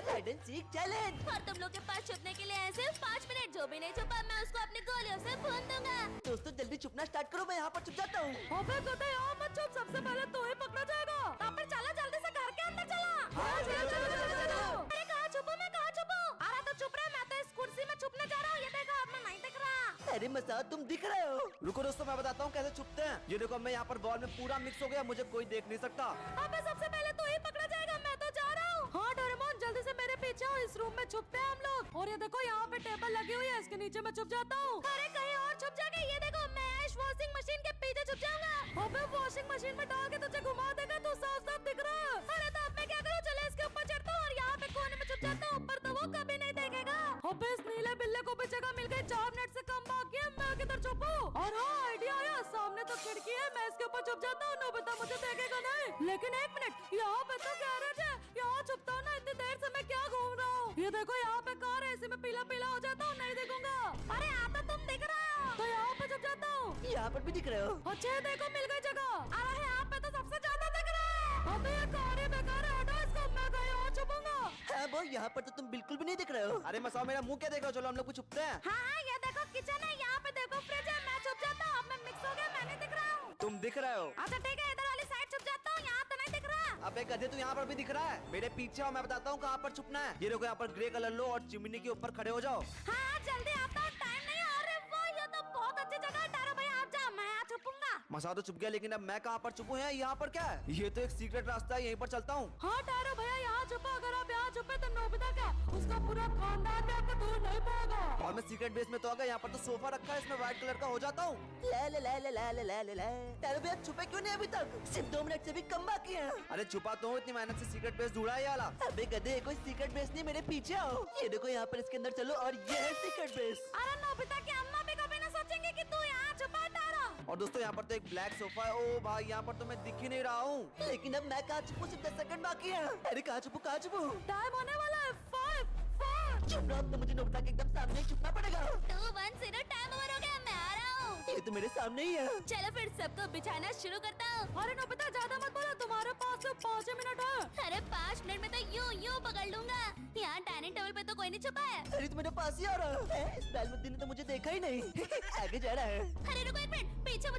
Hide and seek challenge. और तुम लोग के पास छुपने के लिए है सिर्फ 5 मिनट। जो भी नहीं छुपा मैं उसको अपनी गोलियों से भून दूंगा। दोस्तों जल्दी छुपना स्टार्ट करो, मैं यहाँ पर छुप जाता हूँ। अबे गधे यहाँ मत छुप, सबसे पहले तो ही पकड़ा जाएगा। अब चलो जल्दी से घर के अंदर चला। हाँ, चलो। अरे कहाँ छुपूं मैं, कहाँ छुपूं? अरे तो चुप रहे, मैं तो इस कुर्सी में छुपने जा रहा हूँ। ये देखो अब मैं नहीं दिख रहा। अरे मसाद तुम दिख रहे हो। रुको दोस्तों, मैं बताता हूँ कैसे छुपते हैं। ये देखो मैं यहाँ पर बॉल में पूरा मिक्स हो गया, मुझे कोई देख नहीं सकता। अबे सबसे पहले तो ही पकड़ा जाएगा, मैं तो जा रहा हूँ। हाँ डोरेमोन जल्दी से मेरे पीछे आओ, इस रूम में छुपते हैं हम लोग। और ये देखो यहाँ पे टेबल लगी हुई है, इसके नीचे मैं छुप जाता हूँ। अरे कहीं और छुप जाके, ये देखो मैं इस वॉशिंग मशीन के पीछे छुप जाऊंगा। अबे वॉशिंग मशीन में डाल के तुझे घुमा देगा, तू साफ साफ दिख रहा है। अरे तो अब मैं क्या करूँ? चलो इसके ऊपर चढ़ता हूँ और यहाँ पे कोने में छुप जाता हूँ। ऊपर तो वो कभी नहीं देखेगा। अबे इस नीले बिल्ले को भी जगह मिल गई। 4 मिनट से कम बाकी है, मैं किधर छुपूं? और हाँ आइडिया आया, सामने तो खिड़की है, मैं इसके ऊपर छुप जाता हूँ। नोबिता मुझे देखेगा नहीं। लेकिन 1 मिनट, यहाँ पे तो गैरेज है, यहाँ छुपता हूँ ना। इतनी देर से मैं क्या घूम रहा हूँ? ये देखो यहाँ पे कार है, इसी में पीला पीला हो जाता हूँ, नहीं देखूंगा। अरे यहाँ तो तुम दिख रहे हो। तो यहाँ पे छुप जाता हूँ। यहाँ पर भी दिख रहे हो। अच्छा ये देखो मिल गई जगह। अरे यहाँ पे तो सबसे ज्यादा दिख रहा है। अबे ये कार है, बेकार है, हटो इसको, मैं कहीं और छुपूंगा। हाँ वो यहाँ पर तो तुम बिल्कुल भी नहीं दिख रहे हो। अरे मसाओ मेरा मुंह क्या देख रहे हो? चलो हम लोग कुछ छुपते हैं। हाँ ये देखो किचन है, यहाँ पे देखो फ्रिज है। मैं छुप जाता हूँ, अब मैं मिक्स हो गया, मैं नहीं दिख रहा हूँ। तुम दिख रहे हो? अच्छा ठीक है, इधर वाली साइड छुप जाता हूँ, यहाँ तो नहीं दिख रहा। अबे गधे, तू यहाँ पर भी दिख रहा है। मेरे पीछे आओ, मैं बताता हूँ कहाँ पर छुपना है। ये देखो यहाँ पर ग्रे कलर लो और चिमनी के ऊपर खड़े हो जाओ। हाँ जल्दी आता हूँ, टाइम नहीं है। अरे वो ये तो बहुत अच्छी जगह है। तारो भैया आप जाओ, मैं यहाँ छुपूंगा। मसाओ तो छुप गया, लेकिन अब मैं कहाँ पर छुपूं? है यहाँ पर क्या है? ये तो एक सीक्रेट रास्ता है, यहीं पर चलता हूँ। हाँ टारो भैया यहाँ छुपा, अगर आप यहाँ छुपे तो नोबिता क्या, उसका पूरा खानदान भी आपको दूर नहीं पाएगा। और मैं सीक्रेट बेस में तो आ गया। यहाँ पर तो सोफा रखा है, इसमें व्हाइट कलर का हो जाता हूँ। ला ला ला ला ला ला ला ला ला। तारो भैया छुपे क्यों नहीं अभी तक? सिर्फ 2 मिनट से भी कम बाकी है। अरे छुपा तो हूँ, इतनी मेहनत से सीक्रेट बेस ढूंढा है ये वाला। अबे गधे, कोई सीक्रेट बेस नहीं, मेरे पीछे आओ। ये देखो यहाँ पर इसके अंदर चलो, और ये है सीक्रेट बेस। अरे नोबिता की अम्मा भी कभी ना सोचेंगे कि तू यहाँ छुपा है तारो। और दोस्तों यहाँ पर तो एक ब्लैक सोफा है। ओ भाई, यहाँ पर तो मैं दिख ही नहीं रहा हूँ। लेकिन अब मैं कहाँ छुपूं? सिर्फ 10 सेकंड बाकी है। अरे कहाँ छुपूं, कहाँ छुपूं? टाइम होने वाला है। 5 4। चुप रहो, अब तो मुझे नोबिता के एकदम सामने ही छुपना पड़ेगा। 2 1 0 टाइम ओवर हो गया, मैं आ रहा हूँ। ये तो मेरे सामने ही है। चलो फिर सबको बिछाना शुरू करता हूँ। अरे नोबिता ज्यादा मत बोलो, तुम्हारे पास सिर्फ 5 मिनट है। अरे 5 मिनट में तो यूं पकड़ लूंगा। यहाँ डाइनिंग टेबल पे तो कोई नहीं छुपा है। अरे तुम्हारे पास ही आ रहा है। इस बैलमुद्दीन ने तो मुझे देखा ही नहीं। आगे जा रहा है। अरे रुको 1 मिनट, पीछे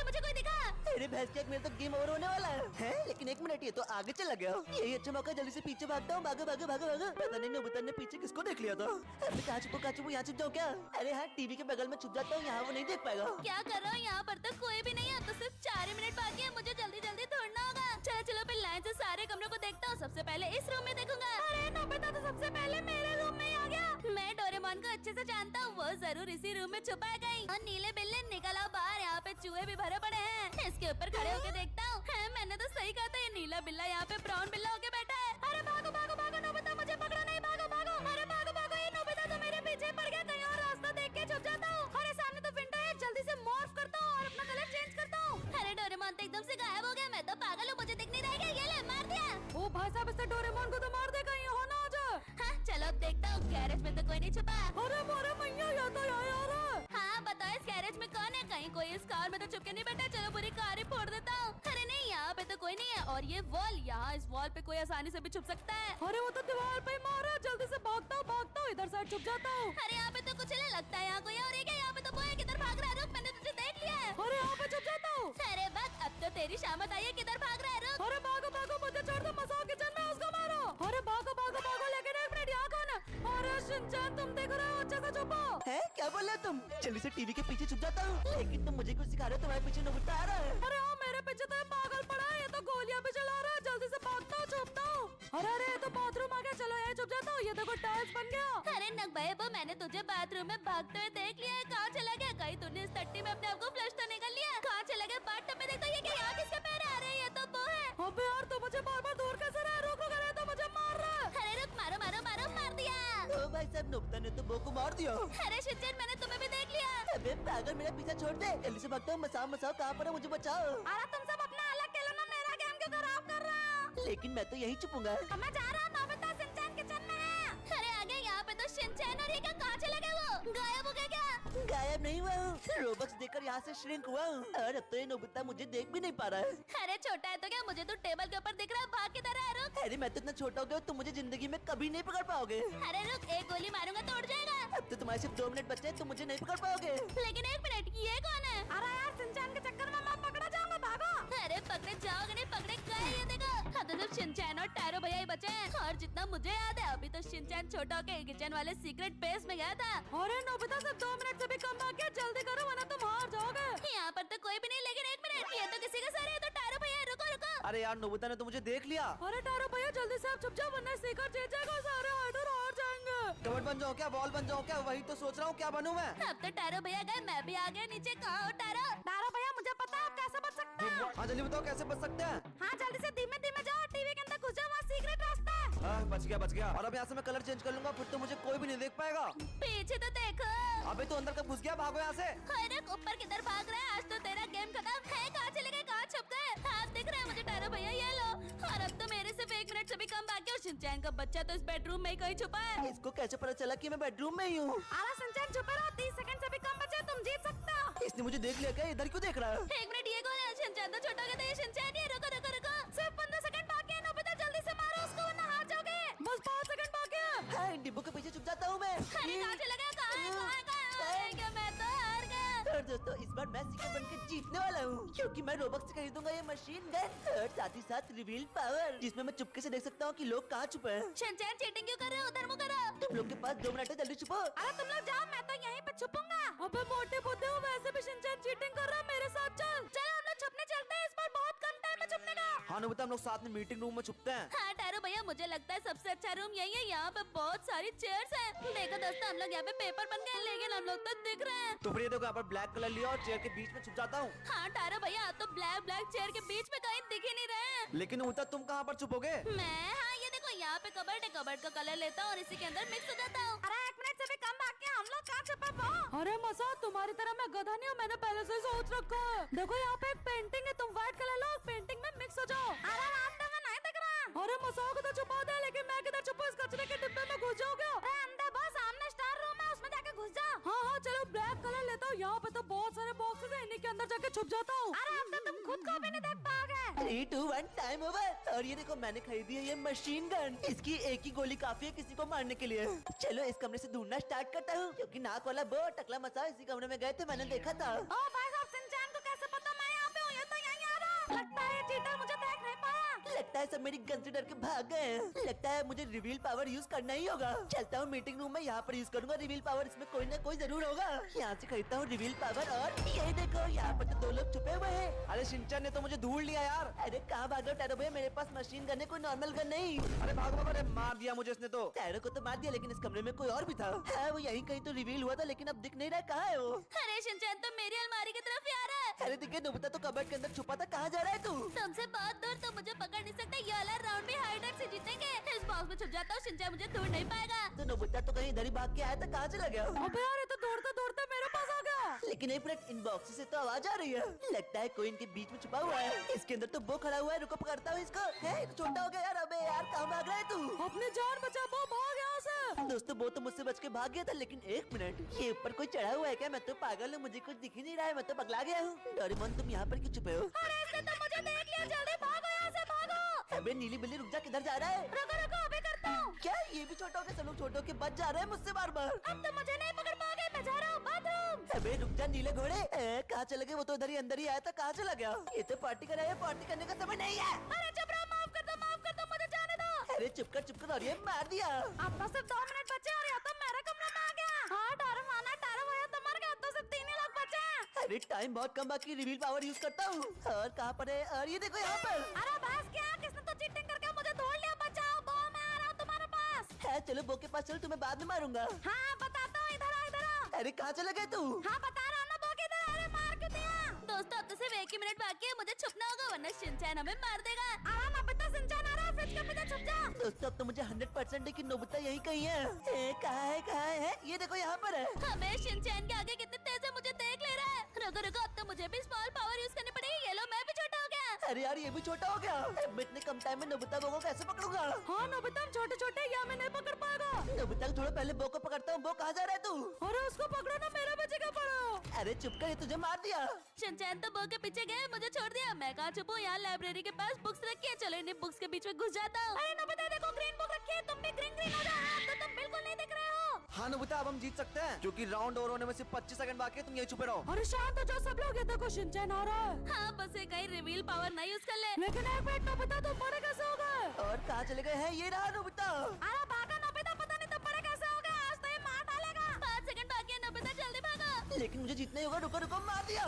मुझे कोई दिखा। अरे भैंस के, मेरा तो गेम ओवर होने वाला है। लेकिन 1 मिनट, ये तो आगे चला गया। यही अच्छा मौका, जल्दी से पीछे भागता हूँ। भागो भागो भागो भागो। पता नहीं नोबिता ने पीछे किसको देख लिया था। अरे कहाँ छुपू, यहाँ छुप जाऊँ क्या? अरे हाँ, टीवी के बगल में छुप जाता हूँ, यहाँ वो नहीं देख पाएगा। क्या कर रहा हूँ? यहाँ पर तो कोई भी नहीं है। अब तो सिर्फ 4 ही मिनट बाकी है, मुझे जल्दी जल्दी ढूंढना होगा। चलो चलो फिर लाइन से सारे कमरों को देखता हूँ। सबसे पहले इस रूम में देखूंगा। अरे नोबिता तो सबसे पहले मेरे रूम में ही आ गया। मैं डोरेमोन को अच्छे से जानता हूँ, वो जरूर इसी रूम में छुपा है कहीं। और नीले बिल्ले निकल आओ बाहर, यहाँ पे चूहे भी भरे पड़े हैं। इसके ऊपर खड़े होके देखता हूँ। मैंने तो सही कहा था, ये नीला बिल्ला यहाँ पे ब्राउन बिल्ला होके बैठा है। अरे भागो भागो भागो नोबिता, मुझे पकड़ो नहीं, भागो भागो। अरे भागो भागो, ये नोबिता तो मेरे पीछे पड़ गया। कहीं और रास्ता देख के छुप जाता हूँ। अरे सामने तो विंडो है, जल्दी से मॉर्फ करता हूँ और अपना कलर चेंज करता हूँ। अरे डोरेमोन तो एकदम से गायब हो गया। मैं तो पागल हूँ, मुझे दिख नहीं रहेगा। ये ले, मार दिया। ओ भाई साहब, इससे डोरेमोन को तो मार देगा, ये होना आ जाए। हाँ चलो अब देखता हूँ, गैरेज में तो कोई नहीं छुपा। अरे मोरे मैया, ये तो यहाँ आ रहा है। हाँ बताओ, इस गैरेज में कौन है? कहीं कोई इस कार में तो छुप के नहीं बैठा। चलो पूरी कार ही फोड़ देता हूँ। अरे नहीं, यहाँ पे तो कोई नहीं है। और ये वॉल, यहाँ इस वॉल पे कोई आसानी से भी छुप सकता है। अरे वो तो दीवार पे ही मारा है, जल्दी से भागता हूँ, इधर साइड छुप जाता हूँ। अरे यहाँ पे तो कुछ नहीं लगता है। यहाँ कोई और है क्या? यहाँ पे तो कोई है। किधर भाग रहा है? रुक, मैंने तुझे देख लिया है। अरे यहाँ पे छुप जाता हूँ। अरे बस, अब तो तेरी शामत आई है। किधर भाग रहा है? रुक। अरे भागो भागो, मुझे छोड़ दो, मसाओ किचन में उसको मारो। अरे भागो भागो भागो, लेकिन 1 मिनट, यहाँ कौन है? अरे शिनचैन, तुम देख रहे हो, अच्छे से छुपो। है क्या बोल रहे हो तुम? जल्दी से टीवी के पीछे छुप जाता हूँ। लेकिन तुम मुझे कुछ सिखा रहे हो? तुम्हारे पीछे नोबिता आ रहा है। अरे हाँ, मेरे पीछे तो ये पागल पड़ा है, ये तो गोलियां भी चला रहा है। जल्दी से भागता हूँ, छुपता हूँ। अरे अरे, ये तो बाथरूम आ गया, चलो यही छुप जाता हूँ। ये देखो टाइल्स बन गया। अरे नक भाई, वो मैंने तुझे बाथरूम में भागते हुए देख लिया है। कहाँ चला गया? कहीं तूने इस टट्टी में अपने आप को फ्लश तो निकल लिया? कहाँ चला गया? बाथटब में देखो, ये क्या? यहाँ किसके पैर आ रहे हैं? ये तो वो है। अबे यार, तू मुझे बार बार दूर कैसे रहा? रुक रुक, अरे तो मुझे मार रहा है। अरे रुक, मारो मारो मारो, मार दिया। ओ भाई साहब, नोबिता ने तो बो को मार दिया। अरे शिनचैन, मैंने तुम्हें भी देख लिया। अबे पागल, मेरा पीछा छोड़ दे। जल्दी से भागता हूँ। मसाओ कहाँ पर है? मुझे बचाओ। अरे तुम सब अपना अलग खेलो ना, मेरा गेम क्यों खराब कर रहा हो? लेकिन मैं तो यही छुपूंगा। अब मैं जा रहा हूँ। नोबिता शिनचैन किचन में है। अरे आगे यहाँ पे तो शिनचैन, और ये क्या? कहाँ चला गया? वो गायब हो गया क्या? गायब नहीं हुआ हूँ। रोबक्स देकर यहाँ से श्रिंक हुआ हूँ और अब तो ये नोबिता मुझे देख भी नहीं पा रहा है। अरे छोटा है तो क्या, मुझे तो टेबल के ऊपर दिख रहा है, भाग किधर है? रुक। अरे मैं तो इतना छोटा हो गया तुम मुझे जिंदगी में कभी नहीं पकड़ पाओगे। अरे रुक, एक गोली मारूंगा तो उड़ जाएगा। अब तो तुम्हारे सिर्फ 2 मिनट बचे हैं, तुम मुझे नहीं पकड़ पाओगे। लेकिन एक मिनट, ये कौन है? अरे यार शिनचैन के चक्कर में मैं पकड़ा जाऊंगा, भागो। अरे पकड़े जाओगे नहीं, पकड़े गए। ये देखो, अब तो सिर्फ शिनचैन और टैरो भैया ही बचे हैं। और जितना मुझे याद है अभी तो शिनचैन छोटा होके किचन वाले सीक्रेट बेस में गया था। अरे नोबिता सिर्फ 2 मिनट से भी कम बाकी है, जल्दी करो वरना तुम हार जाओगे। यहाँ पर तो कोई भी नहीं, लेकिन एक मिनट, ये तो किसी का सर है। तो टैरो भैया रुको रुको। अरे यार नोबिता ने तो मुझे देख लिया। अरे टारो भैया जल्दी से आप छुप जाओ वरना सीकर जीत जाएगा, सारे हाइडर हार जाएंगे। कबड्डी बन जाऊँ क्या, बॉल बन जाऊँ क्या? वही तो सोच रहा हूँ क्या बनूं मैं। अब तो टैरो भैया गए, मैं भी आ गया नीचे। कहाँ हो टैरो? टारो भैया मुझे पता है आप कैसे बच सकते हैं। हाँ जल्दी बताओ कैसे बच सकते हैं। हाँ जल्दी से धीमे धीमे जाओ, टीवी के अंदर घुस जाओ, वहाँ सीक्रेट रास्ता है। बच गया बच गया। और अब यहाँ से मैं कलर चेंज कर लूंगा, फिर तो मुझे कोई भी नहीं देख पाएगा। पीछे तो देखो। अबे तो अंदर कब घुस गया, भागो यहाँ से। अरे ऊपर किधर भाग रहा है? आज तो तेरा गेम खत्म है। कहाँ चले गए, कहाँ छुप गए? आप दिख रहे हैं मुझे टैरो भैया, ये लो। और अब तो मेरे सिर्फ 1 मिनट से भी कम बाकी है। शिनचैन का बच्चा तो इस बेडरूम में ही कहीं छुपा है। इसको कैसे पता चला कि मैं बेडरूम में ही हूँ? अरे शिनचैन छुपे रहो, 30 सेकंड से भी कम बचे, तुम जीत सकते हो। इसने मुझे देख लिया क्या? इधर क्यों देख रहा है? 1 मिनट, ये कौन है? शिनचैन तो छोटा हो गया था। ये शिनचैन, ये रुको रुको रुको। सिर्फ 15 सेकंड बाकी है, नोबिता जल्दी से मारो उसको वरना हार जाओगे। बस 5 सेकंड बाकी है। हाँ इन डिब्बों के पीछे छुप जाता हूँ मैं। अरे कहाँ चला गया? कहाँ है, कहाँ है, कहाँ है? क्या मैं तो हार गया। और दोस्तों इस बार मैं सीकर बन के जीतने वाला हूँ क्योंकि मैं रोबक्स से खरीदूंगा ये मशीन गन और साथ ही साथ रिवील पावर, जिसमें मैं चुपके से देख सकता हूँ कि लोग कहाँ छुपे हैं। शिनचैन चीटिंग क्यों कर रहे हो? उधर मुँह करो। तुम लोग के पास 2 मिनट है, जल्दी छुपो। अरे तुम लोग जाओ, मैं तो यहीं पे छुपूंगा। अबे मोटे बुद्धे हो, वैसे भी शिनचैन चीटिंग कर रहा है, मेरे साथ चल। चलो हम लोग छुपने चलते हैं, इस बार बहुत कम टाइम में छुपने का। हाँ नोबिता हम लोग साथ में मीटिंग रूम में छुपते हैं। हाँ टैरो भैया, मुझे लगता है सबसे अच्छा रूम यही है। यहाँ पे बहुत सारी चेयर्स हैं। देखो दोस्तों, हम लोग यहाँ पे पेपर बन गए, लेकिन हम लोग तो दिख रहे हैं। तो फिर ये देखो यहाँ पर ब्लैक कलर लिया और चेयर के बीच में छुप जाता हूँ। हाँ टैरो भैया, तो ब्लैक ब्लैक चेयर के बीच में कहीं दिख ही नहीं रहे हैं। लेकिन नोबिता तुम कहाँ पर छुपोगे? हाँ ये देखो, यहाँ पे कबर्ड है, कबर्ड का कलर लेता हूँ और इसी के अंदर मिक्स हो जाता हूँ। अरे 1 मिनट से भी कम बाकी है, हम लोग कहाँ छुपे पाओ? अरे मसा, तुम्हारी तरह मैं गधा नहीं हूँ, मैंने पहले से ही सोच रखा है। देखो यहाँ पे एक पेंटिंग है, तुम व्हाइट कलर लो, पेंटिंग में मिक्स हो जाओ। अरे रास्ते में नहीं दिख रहा। अरे मसा को तो छुपा दे, लेकिन मैं किधर छुपू? इस कचरे के डिब्बे में घुस जाओगे। अंदर बस सामने स्टार रूम है, उसमें जाके घुस जा। हाँ हाँ चलो, ब्लैक कलर लेता हूँ। यहाँ पे तो बहुत सारे बॉक्सेस है, इन्हीं के अंदर जाके छुप जाता हूँ। अरे अब तो तुम खुद को भी नहीं देख पाओगे। 3, 2, 1 टाइम ओवर। और ये देखो मैंने खरीदी है ये मशीन गन। इसकी एक ही गोली काफी है किसी को मारने के लिए। चलो इस कमरे से ढूंढना स्टार्ट करता हूँ क्योंकि नाक वाला वो टकला मसा इसी कमरे में गए थे, मैंने देखा था। ओ भाई साहब, शिनचैन को कैसे पता मैं यहाँ पे हूँ? ये तो यहीं आ रहा। लगता है ये चीटर मुझे देख नहीं पाया। लगता है सब मेरी गन से डर के भाग गए हैं। लगता है मुझे रिवील पावर यूज करना ही होगा। चलता हूँ मीटिंग रूम में, यहाँ पर यूज करूंगा रिवील पावर। इसमें कोई ना कोई जरूर होगा। यहाँ से खरीदता हूँ रिवील पावर। और ये देखो यहाँ पर तो 2 लोग छुपे हुए हैं। अरे शिनचैन ने तो मुझे ढूंढ लिया यार। अरे कहाँ भाग रहे हो टैरो भैया? मेरे पास मशीन गन है, कोई नॉर्मल गन नहीं। अरे भागो भागो, अरे मार दिया मुझे इसने तो। टैरो को तो मार दिया, लेकिन इस कमरे में कोई और भी था। हाँ वो यहीं कहीं तो रिवील हुआ था, लेकिन अब दिख नहीं रहा। कहाँ है वो? अरे शिनचैन तो मेरी अलमारी की तरफ ही आ रहा है। अरे देखिए नोबिता तो कबर्ड के अंदर छुपा था। कहाँ जा रहा है तू? तुमसे बहुत दूर, तो मुझे पकड़ नहीं सकता। ये वाला राउंड भी हाइडर से जीतेंगे। इस बॉक्स में छुप जाता हूँ, शिनचैन मुझे ढूंढ नहीं पाएगा। तो नोबिता तो कहीं इधर ही भाग के आया था, कहाँ चला गया? अबे यार, ये तो दौड़ते दौड़ते मेरे पास आ गया। लेकिन एक मिनट, इन बॉक्स से तो आवाज आ रही है। लगता है कोई इनके बीच में छुपा हुआ है। इसके अंदर तो वो खड़ा हुआ है। रुको पकड़ता हूँ इसको। है छोटा हो गया यार। अबे यार कहाँ भाग रहा है तू? अपनी जान बचा, वो भाग यहाँ से। दोस्तों वो तो मुझसे बच के भाग गया था, लेकिन एक मिनट, ये ऊपर कोई चढ़ा हुआ है क्या? मैं तो पागल हूँ, मुझे कुछ दिख ही नहीं रहा है। मैं तो पगला गया हूँ। डोरेमोन तुम यहाँ पर क्यों छुपे हो? अरे इसने तो मुझे देख लिया, जल्दी भागो यहाँ से, भागो। अबे नीली बिल्ली रुक जा, किधर जा रहा है? रुको रुको, अभी करता हूँ। क्या ये भी छोटा हो गया? सब लोग छोटे होके बच जा रहे हैं मुझसे बार बार। अब तो मुझे नहीं पकड़ पाओगे, मैं जा रहा हूँ बाथरूम। अबे रुक जा नीले घोड़े। कहाँ चले गए? वो तो इधर ही अंदर ही आया था, कहाँ चला गया? ये तो पार्टी कर रहा है, पार्टी करने का समय नहीं है। अरे चुप रहो, माफ कर दो, मुझे जाने दो। अरे चुप कर और ये मार दिया। अब तो सिर्फ 2 मिनट बचे और या तो मेरे कमरे में आ गया। हाँ टारो माना, टारो भैया तो मर गया, तो सिर्फ 3 ही लोग बचे हैं। अरे टाइम बहुत कम बाकी, रिवील पावर यूज करता हूँ। और कहाँ पर है? और ये देखो यहाँ पर। अरे बस क्या, किसने तो चीटिंग करके मुझे ढूंढ लिया। बचाओ, बो मैं आ रहा हूँ तुम्हारे पास। है चलो बो के पास चल, तुम्हें बाद में मारूंगा। हाँ बताता हूँ, इधर आओ, इधर आओ। अरे कहाँ चला गया तू? हाँ बता रहा हूँ ना, बो किधर? अरे मार क्यों दिया? दोस्तों अब तो सिर्फ 1 ही मिनट बाकी है, मुझे छुपना होगा वरना शिनचैन हमें मार देगा। आराम, अब तो शिनचैन आ रहा है, फ्रिज के पीछे छुप जा। दोस्तों अब तो मुझे 100% है कि नोबिता यहीं कहीं है। कहाँ है? ये देखो यहाँ पर है। हमें शिनचैन के आगे कितने तेज है, मुझे देख ले रहा है। रुको रुको, अब तो मुझे भी स्मॉल पावर यूज करनी पड़ेगी। ये लो, मैं भी छोटा हो गया। अरे यार ये भी छोटा हो गया। मैं इतने कम टाइम में नोबिता को कैसे पकड़ूंगा? हाँ नोबिता, हम छोटे छोटे, या मैं नहीं पकड़ पाएगा। नोबिता थोड़ा पहले बो को पकड़ता हूँ। बो कहाँ जा रहा है तू? अरे उसको पकड़ो ना, मेरे पीछे क्या पड़ा? अरे चुप कर, ये तुझे मार दिया। शिनचैन तो बो के पीछे गए, मुझे छोड़ दिया। मैं कहाँ छुपूं? यहाँ लाइब्रेरी के पास बुक्स रखी है, चलो इन्हें बुक्स के बीच में घुस जाता हूँ। अरे नोबिता देखो, ग्रीन बुक रखी है, तुम भी ग्रीन ग्रीन हो जाओ। तो तुम बिल्कुल नहीं दिख रहे हो। हाँ नोबिता, अब हम जीत सकते हैं क्योंकि राउंड ओवर होने में सिर्फ 25 सेकंड बाकी है। तुम यही छुपे रहो। अरे शांत हो जाओ सब लोग, ये देखो शिनचैन आ रहा है। हाँ, बस ये कहीं रिवील पावर ना यूज कर ले। लेकिन एक मिनट नोबिता, तुम बड़े कैसे हो गए? और कहाँ चले गए हैं? ये रहा नोबिता। अरे भागा नोबिता, पता नहीं तुम बड़े कैसे हो गए, आज तो ये मार डालेगा। 5 सेकंड बाकी है नोबिता, जल्दी भागो। लेकिन मुझे जीतना ही होगा। रुको रुको, मार दिया।